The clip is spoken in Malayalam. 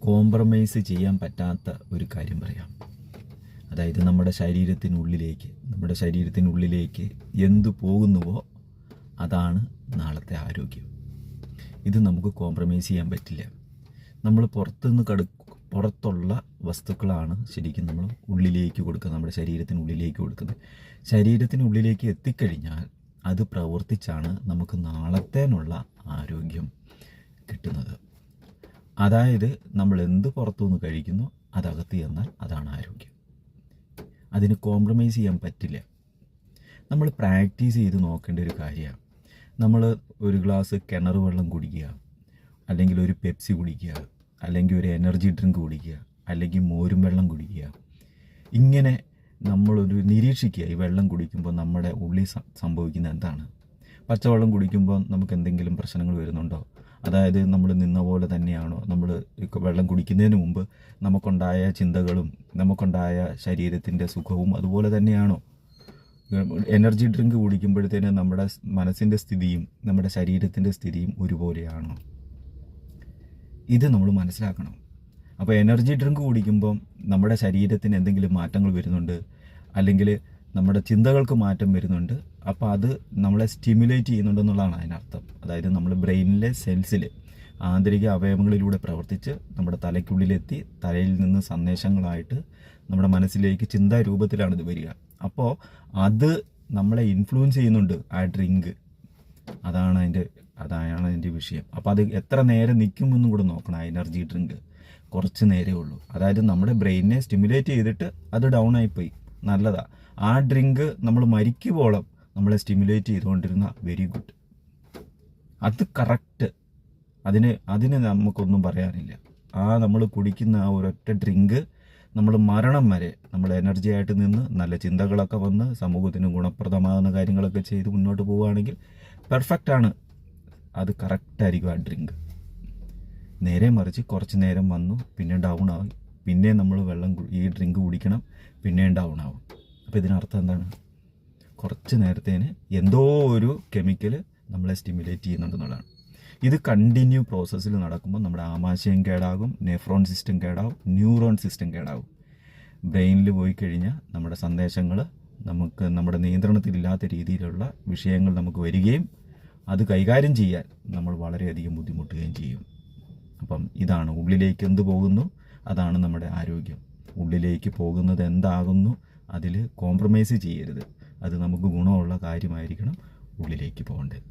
കോംപ്രമൈസ് ചെയ്യാൻ പറ്റാത്ത ഒരു കാര്യം പറയാം. അതായത് നമ്മുടെ ശരീരത്തിനുള്ളിലേക്ക് എന്തു പോകുന്നുവോ അതാണ് നാളത്തെ ആരോഗ്യം. ഇത് നമുക്ക് കോംപ്രമൈസ് ചെയ്യാൻ പറ്റില്ല. നമ്മൾ പുറത്തുള്ള വസ്തുക്കളാണ് ശരിക്കും നമ്മൾ ഉള്ളിലേക്ക് കൊടുക്കുന്നത്, നമ്മുടെ ശരീരത്തിനുള്ളിലേക്ക് കൊടുക്കുന്നത്. ശരീരത്തിനുള്ളിലേക്ക് എത്തിക്കഴിഞ്ഞാൽ അത് പ്രവർത്തിച്ചാണ് നമുക്ക് നാളത്തേനുള്ള ആരോഗ്യം കിട്ടുന്നത്. അതായത് നമ്മൾ എന്ത് പുറത്തുനിന്ന് കഴിക്കുന്നു അതകത്ത് ചെന്നാൽ അതാണ് ആരോഗ്യം. അതിന് കോംപ്രമൈസ് ചെയ്യാൻ പറ്റില്ല. നമ്മൾ പ്രാക്ടീസ് ചെയ്ത് നോക്കേണ്ട ഒരു കാര്യമാണ്. നമ്മൾ ഒരു ഗ്ലാസ് കിണർ വെള്ളം കുടിക്കുക, അല്ലെങ്കിൽ ഒരു പെപ്സി കുടിക്കുക, അല്ലെങ്കിൽ ഒരു എനർജി ഡ്രിങ്ക് കുടിക്കുക, അല്ലെങ്കിൽ മോരും വെള്ളം കുടിക്കുക. ഇങ്ങനെ നമ്മളൊരു നിരീക്ഷിക്കുക. ഈ വെള്ളം കുടിക്കുമ്പോൾ നമ്മുടെ ഉള്ളിൽ സംഭവിക്കുന്ന എന്താണ്? പച്ചവെള്ളം കുടിക്കുമ്പോൾ നമുക്ക് എന്തെങ്കിലും പ്രശ്നങ്ങൾ വരുന്നുണ്ടോ? അതായത് നമ്മൾ നിന്ന പോലെ തന്നെയാണോ? നമ്മൾ വെള്ളം കുടിക്കുന്നതിന് മുമ്പ് നമുക്കുണ്ടായ ചിന്തകളും നമുക്കുണ്ടായ ശരീരത്തിൻ്റെ സുഖവും അതുപോലെ തന്നെയാണോ? എനർജി ഡ്രിങ്ക് കുടിക്കുമ്പോഴത്തേന് നമ്മുടെ മനസ്സിൻ്റെ സ്ഥിതിയും നമ്മുടെ ശരീരത്തിൻ്റെ സ്ഥിതിയും ഒരുപോലെയാണോ? ഇത് നമ്മൾ മനസ്സിലാക്കണം. അപ്പോൾ എനർജി ഡ്രിങ്ക് കുടിക്കുമ്പം നമ്മുടെ ശരീരത്തിന് എന്തെങ്കിലും മാറ്റങ്ങൾ വരുന്നുണ്ട്, അല്ലെങ്കിൽ നമ്മുടെ ചിന്തകൾക്ക് മാറ്റം വരുന്നുണ്ട്. അപ്പോൾ അത് നമ്മളെ സ്റ്റിമുലേറ്റ് ചെയ്യുന്നുണ്ടെന്നുള്ളതാണ് അതിനർത്ഥം. അതായത് നമ്മൾ ബ്രെയിനിലെ സെൽസിൽ ആന്തരിക അവയവങ്ങളിലൂടെ പ്രവർത്തിച്ച് നമ്മുടെ തലയ്ക്കുള്ളിലെത്തി തലയിൽ നിന്ന് സന്ദേശങ്ങളായിട്ട് നമ്മുടെ മനസ്സിലേക്ക് ചിന്താ രൂപത്തിലാണ് ഇത് വരിക. അപ്പോൾ അത് നമ്മളെ ഇൻഫ്ലുവൻസ് ചെയ്യുന്നുണ്ട് ആ ഡ്രിങ്ക്. അതാണ് അതിൻ്റെ വിഷയം. അപ്പോൾ അത് എത്ര നേരം നിൽക്കുമെന്നും കൂടെ നോക്കണം. ആ എനർജി ഡ്രിങ്ക് കുറച്ച് നേരമേ ഉള്ളൂ. അതായത് നമ്മുടെ ബ്രെയിനിനെ സ്റ്റിമുലേറ്റ് ചെയ്തിട്ട് അത് ഡൗൺ ആയിപ്പോയി, നല്ലതാ. ആ ഡ്രിങ്ക് നമ്മൾ മരിക്കുവോളം നമ്മളെ സ്റ്റിമുലേറ്റ് ചെയ്തുകൊണ്ടിരുന്ന വെരി ഗുഡ്. അത് കറക്റ്റ്. അതിന് നമുക്കൊന്നും പറയാനില്ല. നമ്മൾ കുടിക്കുന്ന ആ ഒരൊറ്റ ഡ്രിങ്ക് നമ്മൾ മരണം വരെ നമ്മൾ എനർജി ആയിട്ട് നിന്ന് നല്ല ചിന്തകളൊക്കെ വന്ന് സമൂഹത്തിന് ഗുണപ്രദമാകുന്ന കാര്യങ്ങളൊക്കെ ചെയ്ത് മുന്നോട്ട് പോവുകയാണെങ്കിൽ പെർഫെക്റ്റ് ആണ്. അത് കറക്റ്റായിരിക്കും ആ ഡ്രിങ്ക്. നേരെ മറിച്ച് കുറച്ച് നേരം വന്നു പിന്നെ ഡൗൺ ആവും, പിന്നെ നമ്മൾ ഈ ഡ്രിങ്ക് കുടിക്കണം, പിന്നെയും ഡൗൺ ആവും. അപ്പോൾ ഇതിനർത്ഥം എന്താണ്? കുറച്ച് നേരത്തേന് എന്തോ ഒരു കെമിക്കൽ നമ്മളെ സ്റ്റിമുലേറ്റ് ചെയ്യുന്നുണ്ടെന്നുള്ളതാണ്. ഇത് കണ്ടിന്യൂ പ്രോസസ്സിൽ നടക്കുമ്പോൾ നമ്മുടെ ആമാശയം കേടാകും, നെഫ്രോൺ സിസ്റ്റം കേടാകും, ന്യൂറോൺ സിസ്റ്റം കേടാകും. ബ്രെയിനിൽ പോയി കഴിഞ്ഞാൽ നമ്മുടെ സന്ദേശങ്ങൾ നമുക്ക് നമ്മുടെ നിയന്ത്രണത്തിലില്ലാത്ത രീതിയിലുള്ള വിഷയങ്ങൾ നമുക്ക് വരികയും അത് കൈകാര്യം ചെയ്യാൻ നമ്മൾ വളരെയധികം ബുദ്ധിമുട്ടുകയും ചെയ്യും. അപ്പം ഇതാണ്, ഉള്ളിലേക്ക് എന്ത് പോകുന്നു അതാണ് നമ്മുടെ ആരോഗ്യം. ഉള്ളിലേക്ക് പോകുന്നത് എന്താകുന്നു അതിൽ കോംപ്രമൈസ് ചെയ്യരുത്. അത് നമുക്ക് ഗുണമുള്ള കാര്യമായിരിക്കണം ഉള്ളിലേക്ക് പോകേണ്ടത്.